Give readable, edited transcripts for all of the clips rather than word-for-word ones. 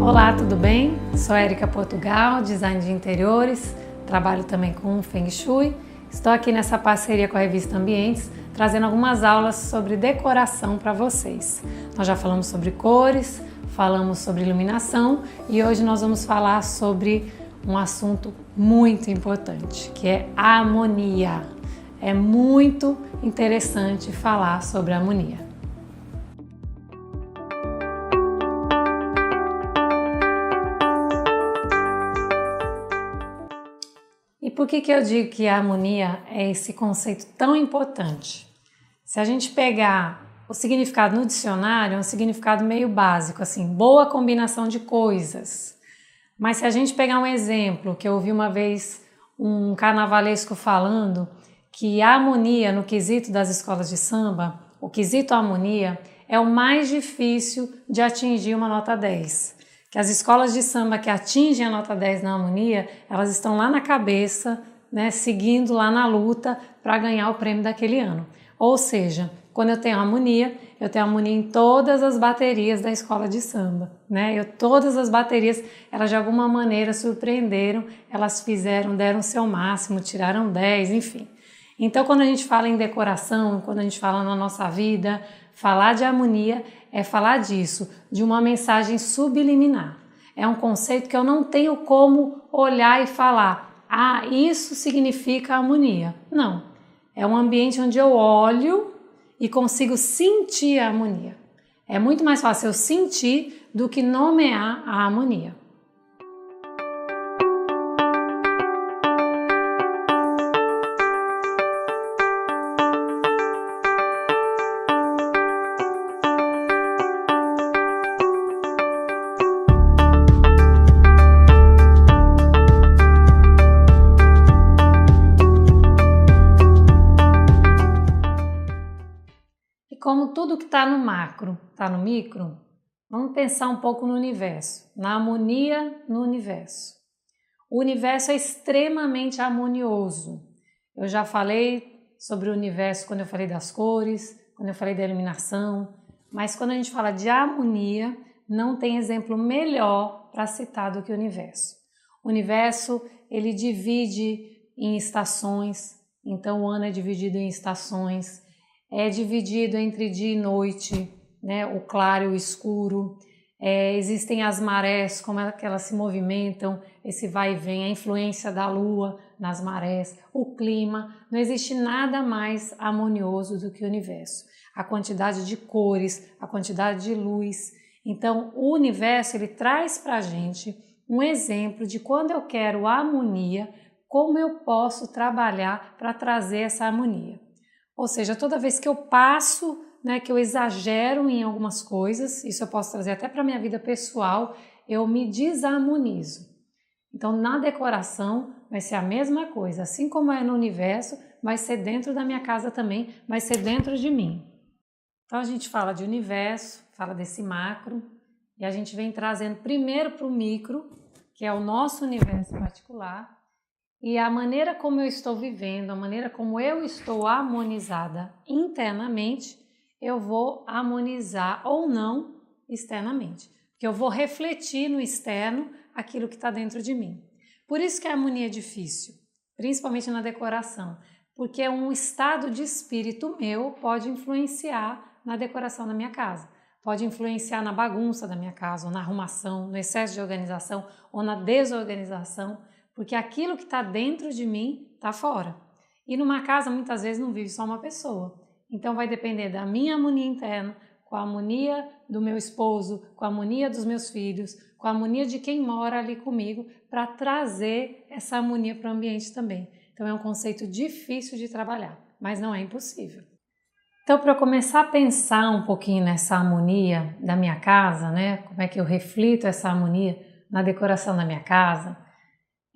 Olá, tudo bem? Sou Érica Portugal, design de interiores, trabalho também com Feng Shui. Estou aqui nessa parceria com a revista Ambientes, trazendo algumas aulas sobre decoração para vocês. Nós já falamos sobre cores, falamos sobre iluminação e hoje nós vamos falar sobre um assunto muito importante, que é a harmonia. É muito interessante falar sobre harmonia. E por que eu digo que a harmonia é esse conceito tão importante? Se a gente pegar o significado no dicionário, é um significado meio básico, assim, boa combinação de coisas. Mas se a gente pegar um exemplo, que eu ouvi uma vez um carnavalesco falando, que a harmonia no quesito das escolas de samba, o quesito harmonia, é o mais difícil de atingir uma nota 10. Que as escolas de samba que atingem a nota 10 na harmonia, elas estão lá na cabeça, né, seguindo lá na luta para ganhar o prêmio daquele ano. Ou seja, quando eu tenho harmonia em todas as baterias da escola de samba, né? Todas as baterias, elas de alguma maneira surpreenderam, elas deram o seu máximo, tiraram 10, enfim. Então, quando a gente fala em decoração, quando a gente fala na nossa vida, falar de harmonia é falar disso, de uma mensagem subliminar. É um conceito que eu não tenho como olhar e falar, ah, isso significa harmonia. Não. É um ambiente onde eu olho e consigo sentir a harmonia. É muito mais fácil eu sentir do que nomear a harmonia. Como tudo que está no macro está no micro, vamos pensar um pouco no universo, na harmonia no universo. O universo é extremamente harmonioso. Eu já falei sobre o universo quando eu falei das cores, quando eu falei da iluminação, mas quando a gente fala de harmonia, não tem exemplo melhor para citar do que o universo. O universo, ele divide em estações, então o ano é dividido em estações, é dividido entre dia e noite, né? O claro e o escuro. Existem as marés, como é que elas se movimentam, esse vai e vem, a influência da lua nas marés, o clima. Não existe nada mais harmonioso do que o universo. A quantidade de cores, a quantidade de luz. Então, o universo ele traz para a gente um exemplo de quando eu quero harmonia, como eu posso trabalhar para trazer essa harmonia. Ou seja, toda vez que eu passo, né, que eu exagero em algumas coisas, isso eu posso trazer até para a minha vida pessoal, eu me desarmonizo. Então, na decoração vai ser a mesma coisa, assim como é no universo, vai ser dentro da minha casa também, vai ser dentro de mim. Então, a gente fala de universo, fala desse macro, e a gente vem trazendo primeiro para o micro, que é o nosso universo particular, e a maneira como eu estou vivendo, a maneira como eu estou harmonizada internamente, eu vou harmonizar ou não externamente. Porque eu vou refletir no externo aquilo que está dentro de mim. Por isso que a harmonia é difícil, principalmente na decoração. Porque um estado de espírito meu pode influenciar na decoração da minha casa. Pode influenciar na bagunça da minha casa, ou na arrumação, no excesso de organização, ou na desorganização. Porque aquilo que está dentro de mim está fora. E numa casa, muitas vezes, não vive só uma pessoa. Então, vai depender da minha harmonia interna, com a harmonia do meu esposo, com a harmonia dos meus filhos, com a harmonia de quem mora ali comigo, para trazer essa harmonia para o ambiente também. Então, é um conceito difícil de trabalhar, mas não é impossível. Então, para eu começar a pensar um pouquinho nessa harmonia da minha casa, né? Como é que eu reflito essa harmonia na decoração da minha casa,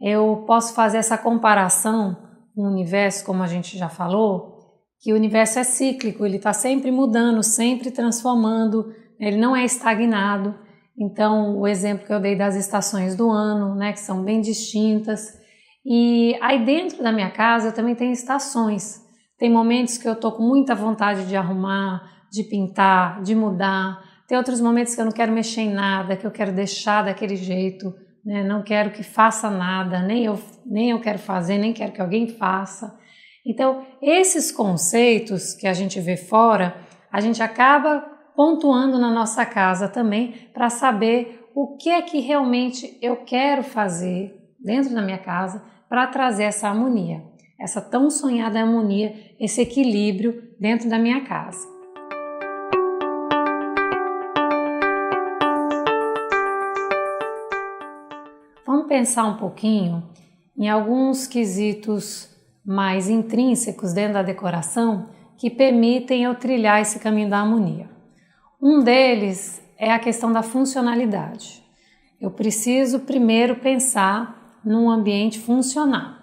eu posso fazer essa comparação com o universo, como a gente já falou, que o universo é cíclico, ele está sempre mudando, sempre transformando, ele não é estagnado. Então, o exemplo que eu dei das estações do ano, né, que são bem distintas. E aí dentro da minha casa eu também tenho estações. Tem momentos que eu estou com muita vontade de arrumar, de pintar, de mudar. tem outros momentos que eu não quero mexer em nada, que eu quero deixar daquele jeito, né? Não quero que faça nada, nem eu quero fazer, nem quero que alguém faça. Então, esses conceitos que a gente vê fora, a gente acaba pontuando na nossa casa também para saber o que é que realmente eu quero fazer dentro da minha casa para trazer essa harmonia, essa tão sonhada harmonia, esse equilíbrio dentro da minha casa. Vamos pensar um pouquinho em alguns quesitos mais intrínsecos dentro da decoração que permitem eu trilhar esse caminho da harmonia. Um deles é a questão da funcionalidade. Eu preciso primeiro pensar num ambiente funcional.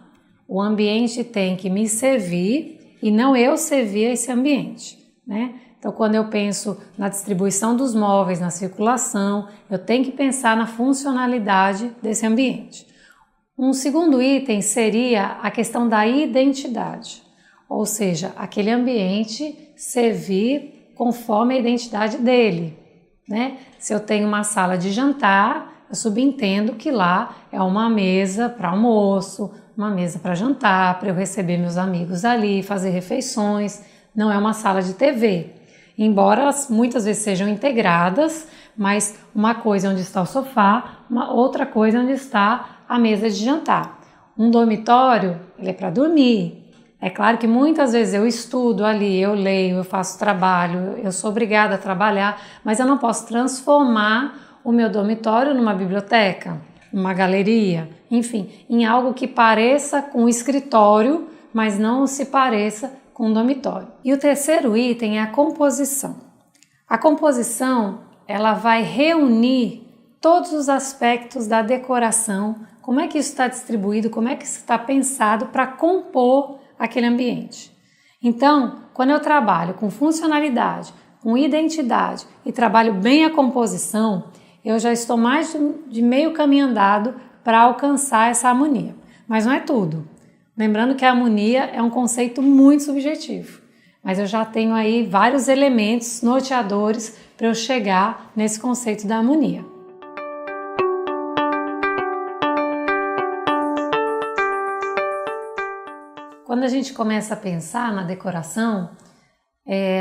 O ambiente tem que me servir e não eu servir a esse ambiente, né? Então, quando eu penso na distribuição dos móveis, na circulação, eu tenho que pensar na funcionalidade desse ambiente. Um segundo item seria a questão da identidade, ou seja, aquele ambiente servir conforme a identidade dele, né? Se eu tenho uma sala de jantar, eu subentendo que lá é uma mesa para almoço, uma mesa para jantar, para eu receber meus amigos ali, fazer refeições, não é uma sala de TV. Embora elas muitas vezes sejam integradas, mas uma coisa é onde está o sofá, uma outra coisa é onde está a mesa de jantar. Um dormitório, ele é para dormir. É claro que muitas vezes eu estudo ali, eu leio, eu faço trabalho, eu sou obrigada a trabalhar, mas eu não posso transformar o meu dormitório numa biblioteca, numa galeria, enfim, em algo que pareça com um escritório, mas não se pareça com um dormitório. E o terceiro item é a composição. A composição, ela vai reunir todos os aspectos da decoração, como é que isso está distribuído, como é que isso está pensado para compor aquele ambiente. Então, quando eu trabalho com funcionalidade, com identidade e trabalho bem a composição, eu já estou mais de meio caminho andado para alcançar essa harmonia. Mas não é tudo. Lembrando que a harmonia é um conceito muito subjetivo, mas eu já tenho aí vários elementos norteadores para eu chegar nesse conceito da harmonia. Quando a gente começa a pensar na decoração,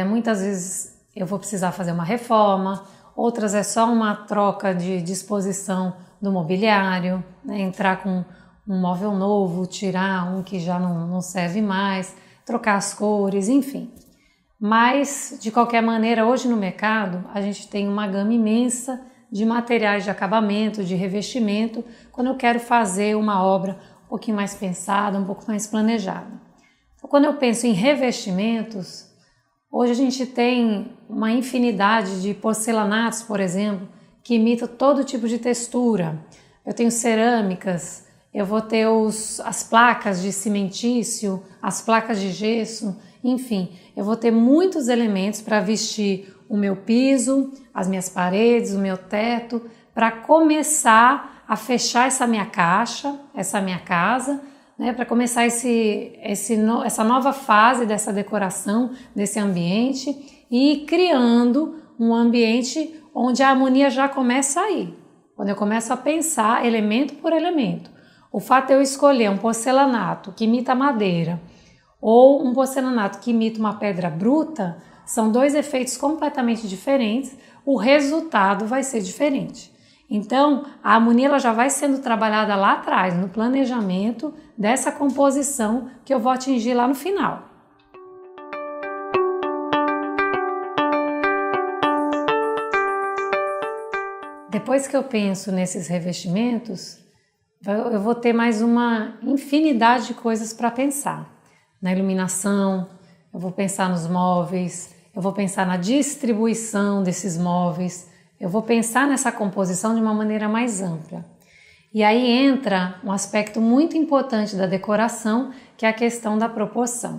muitas vezes eu vou precisar fazer uma reforma, outras é só uma troca de disposição do mobiliário, né? Entrar com um móvel novo, tirar um que já não serve mais, trocar as cores, enfim. Mas, de qualquer maneira, hoje no mercado a gente tem uma gama imensa de materiais de acabamento, de revestimento, quando eu quero fazer uma obra um pouquinho mais pensada, um pouco mais planejada. Então, quando eu penso em revestimentos, hoje a gente tem uma infinidade de porcelanatos, por exemplo, que imitam todo tipo de textura. Eu tenho cerâmicas, eu vou ter as placas de cimentício, as placas de gesso, enfim, eu vou ter muitos elementos para vestir o meu piso, as minhas paredes, o meu teto, para começar a fechar essa minha caixa, essa minha casa, né, para começar essa nova fase dessa decoração, desse ambiente e ir criando um ambiente onde a harmonia já começa a ir. Quando eu começo a pensar elemento por elemento. O fato de eu escolher um porcelanato que imita madeira ou um porcelanato que imita uma pedra bruta, são dois efeitos completamente diferentes, o resultado vai ser diferente. Então, a harmonia ela já vai sendo trabalhada lá atrás, no planejamento dessa composição que eu vou atingir lá no final. Depois que eu penso nesses revestimentos, eu vou ter mais uma infinidade de coisas para pensar. Na iluminação, eu vou pensar nos móveis, eu vou pensar na distribuição desses móveis, eu vou pensar nessa composição de uma maneira mais ampla. E aí entra um aspecto muito importante da decoração, que é a questão da proporção.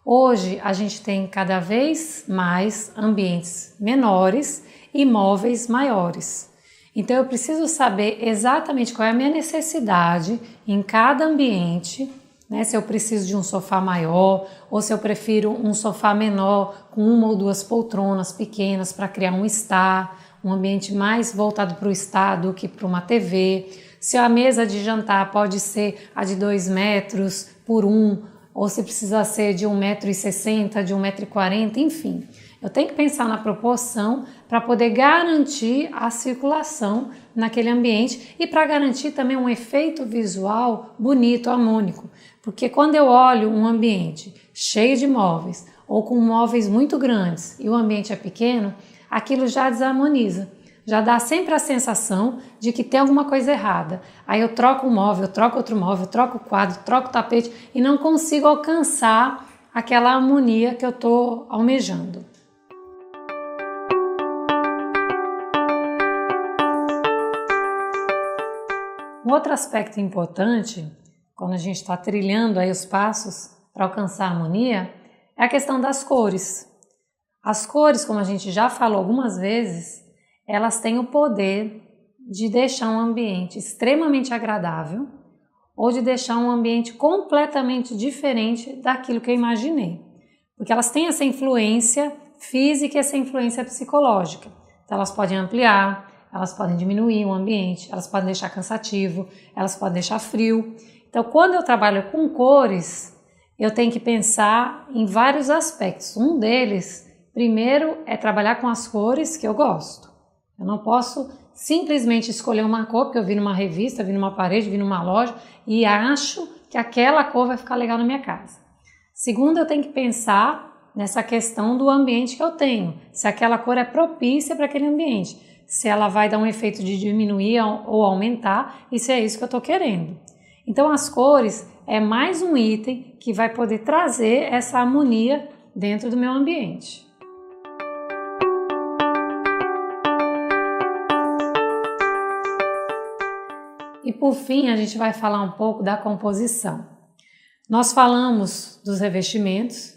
Hoje a gente tem cada vez mais ambientes menores e móveis maiores. Então eu preciso saber exatamente qual é a minha necessidade em cada ambiente né? Se eu preciso de um sofá maior ou se eu prefiro um sofá menor com uma ou duas poltronas pequenas para criar um estar, um ambiente mais voltado para o estar do que para uma TV. Se a mesa de jantar pode ser a de 2 metros por 1, ou se precisa ser de 1,60 m, de 1,40 m, enfim. Eu tenho que pensar na proporção para poder garantir a circulação naquele ambiente e para garantir também um efeito visual bonito, harmônico. Porque quando eu olho um ambiente cheio de móveis ou com móveis muito grandes e o ambiente é pequeno, aquilo já desarmoniza. Já dá sempre a sensação de que tem alguma coisa errada. Aí eu troco um móvel, eu troco outro móvel, eu troco o quadro, troco o tapete e não consigo alcançar aquela harmonia que eu estou almejando. Um outro aspecto importante, quando a gente está trilhando aí os passos para alcançar a harmonia, é a questão das cores. As cores, como a gente já falou algumas vezes, elas têm o poder de deixar um ambiente extremamente agradável ou de deixar um ambiente completamente diferente daquilo que eu imaginei. Porque elas têm essa influência física e essa influência psicológica. Então elas podem ampliar, elas podem diminuir o ambiente, elas podem deixar cansativo, elas podem deixar frio. Então quando eu trabalho com cores, eu tenho que pensar em vários aspectos. Um deles, primeiro, é trabalhar com as cores que eu gosto. Eu não posso simplesmente escolher uma cor, porque eu vi numa revista, vi numa parede, vi numa loja e acho que aquela cor vai ficar legal na minha casa. Segundo, eu tenho que pensar nessa questão do ambiente que eu tenho. Se aquela cor é propícia para aquele ambiente. Se ela vai dar um efeito de diminuir ou aumentar, e se é isso que eu estou querendo. Então as cores é mais um item que vai poder trazer essa harmonia dentro do meu ambiente. E por fim, a gente vai falar um pouco da composição. Nós falamos dos revestimentos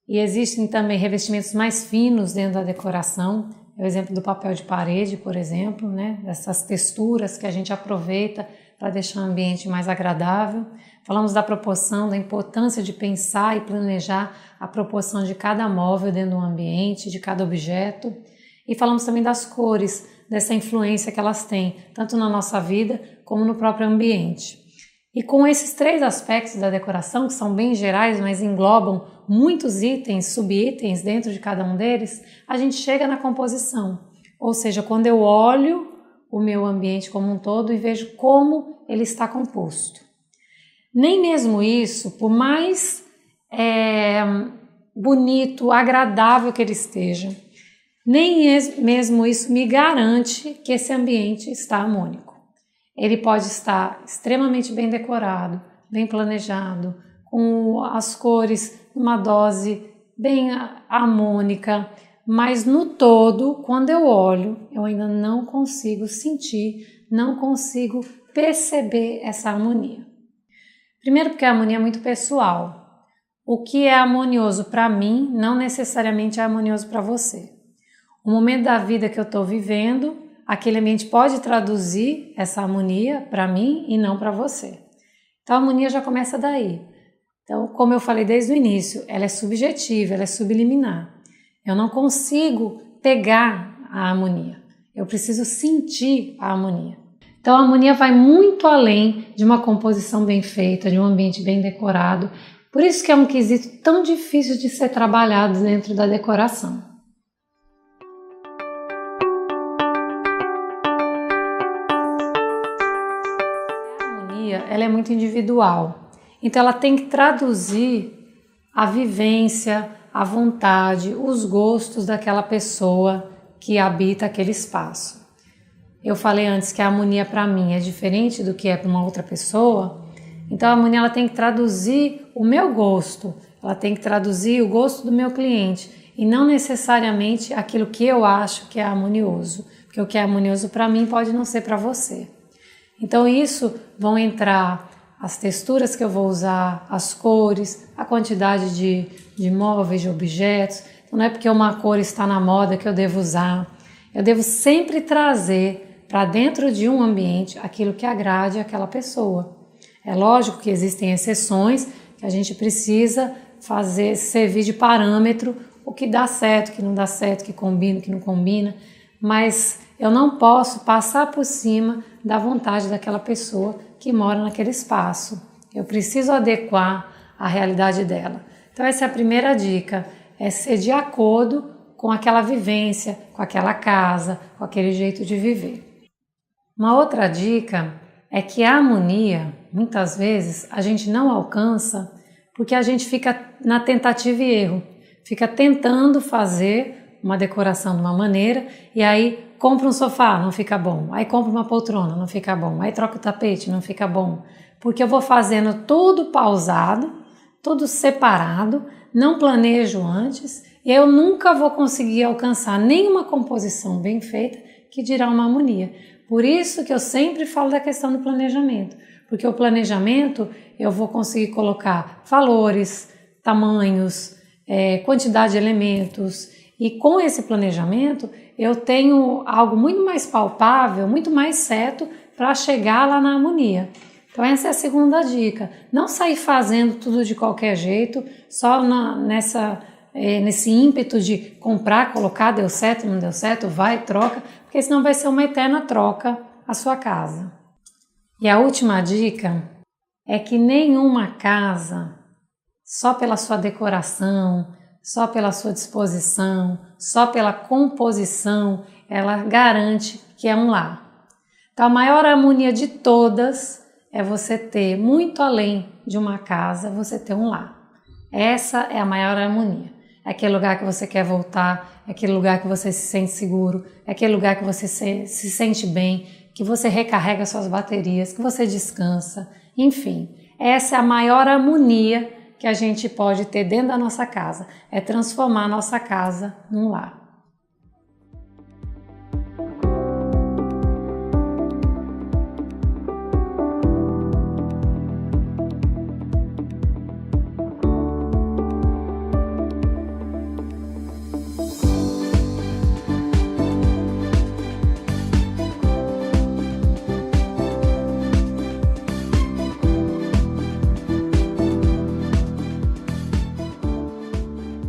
e existem também revestimentos mais finos dentro da decoração. É o exemplo do papel de parede, por exemplo, né? Essas texturas que a gente aproveita para deixar o ambiente mais agradável. Falamos da proporção, da importância de pensar e planejar a proporção de cada móvel dentro do ambiente, de cada objeto. E falamos também das cores, dessa influência que elas têm, tanto na nossa vida como no próprio ambiente. E com esses 3 aspectos da decoração, que são bem gerais, mas englobam muitos itens, subitens dentro de cada um deles, a gente chega na composição. Ou seja, quando eu olho o meu ambiente como um todo e vejo como ele está composto. Nem mesmo isso, por mais bonito, agradável que ele esteja, nem mesmo isso me garante que esse ambiente está harmônico. Ele pode estar extremamente bem decorado, bem planejado, com as cores numa dose bem harmônica, mas no todo, quando eu olho, eu ainda não consigo sentir, não consigo perceber essa harmonia. Primeiro porque a harmonia é muito pessoal. O que é harmonioso para mim não necessariamente é harmonioso para você. O momento da vida que eu estou vivendo, aquele ambiente pode traduzir essa harmonia para mim e não para você. Então a harmonia já começa daí. Então, como eu falei desde o início, ela é subjetiva, ela é subliminar. Eu não consigo pegar a harmonia, eu preciso sentir a harmonia. Então a harmonia vai muito além de uma composição bem feita, de um ambiente bem decorado. Por isso que é um quesito tão difícil de ser trabalhado dentro da decoração. Ela é muito individual, então ela tem que traduzir a vivência, a vontade, os gostos daquela pessoa que habita aquele espaço. Eu falei antes que a harmonia para mim é diferente do que é para uma outra pessoa, então a harmonia ela tem que traduzir o meu gosto, ela tem que traduzir o gosto do meu cliente e não necessariamente aquilo que eu acho que é harmonioso, porque o que é harmonioso para mim pode não ser para você. Então isso vão entrar as texturas que eu vou usar, as cores, a quantidade de móveis, de objetos. Então não é porque uma cor está na moda que eu devo usar. Eu devo sempre trazer para dentro de um ambiente aquilo que agrade aquela pessoa. É lógico que existem exceções que a gente precisa servir de parâmetro o que dá certo, o que não dá certo, o que combina, o que não combina, mas eu não posso passar por cima da vontade daquela pessoa que mora naquele espaço. Eu preciso adequar a realidade dela. Então essa é a primeira dica, é ser de acordo com aquela vivência, com aquela casa, com aquele jeito de viver. Uma outra dica é que a harmonia, muitas vezes, a gente não alcança porque a gente fica na tentativa e erro, fica tentando fazer uma decoração de uma maneira e aí compra um sofá, não fica bom, aí compra uma poltrona, não fica bom, aí troca o tapete, não fica bom, porque eu vou fazendo tudo pausado, tudo separado, não planejo antes e eu nunca vou conseguir alcançar nenhuma composição bem feita que dirá uma harmonia. Por isso que eu sempre falo da questão do planejamento, porque o planejamento eu vou conseguir colocar valores, tamanhos, quantidade de elementos e com esse planejamento eu tenho algo muito mais palpável, muito mais certo para chegar lá na harmonia. Então essa é a segunda dica, não sair fazendo tudo de qualquer jeito, só nesse ímpeto de comprar, colocar, deu certo, não deu certo, vai, troca, porque senão vai ser uma eterna troca a sua casa. E a última dica é que nenhuma casa, só pela sua decoração, só pela sua disposição, só pela composição, ela garante que é um lar. Então a maior harmonia de todas é você ter, muito além de uma casa, você ter um lar. Essa é a maior harmonia. É aquele lugar que você quer voltar, é aquele lugar que você se sente seguro, é aquele lugar que você se sente bem, que você recarrega suas baterias, que você descansa, enfim. Essa é a maior harmonia que a gente pode ter dentro da nossa casa, é transformar a nossa casa num lar.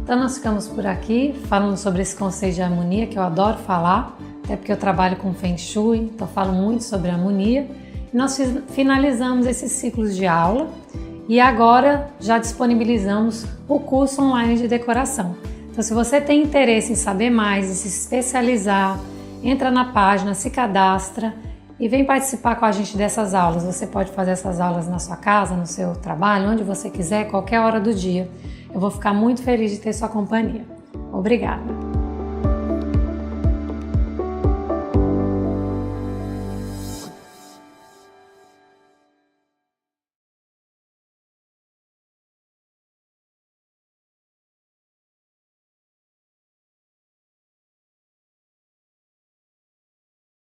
Então nós ficamos por aqui falando sobre esse conceito de harmonia que eu adoro falar, até porque eu trabalho com Feng Shui, então falo muito sobre harmonia. E nós finalizamos esses ciclos de aula e agora já disponibilizamos o curso online de decoração. Então se você tem interesse em saber mais, em se especializar, entra na página, se cadastra e vem participar com a gente dessas aulas. Você pode fazer essas aulas na sua casa, no seu trabalho, onde você quiser, qualquer hora do dia. Eu vou ficar muito feliz de ter sua companhia. Obrigada!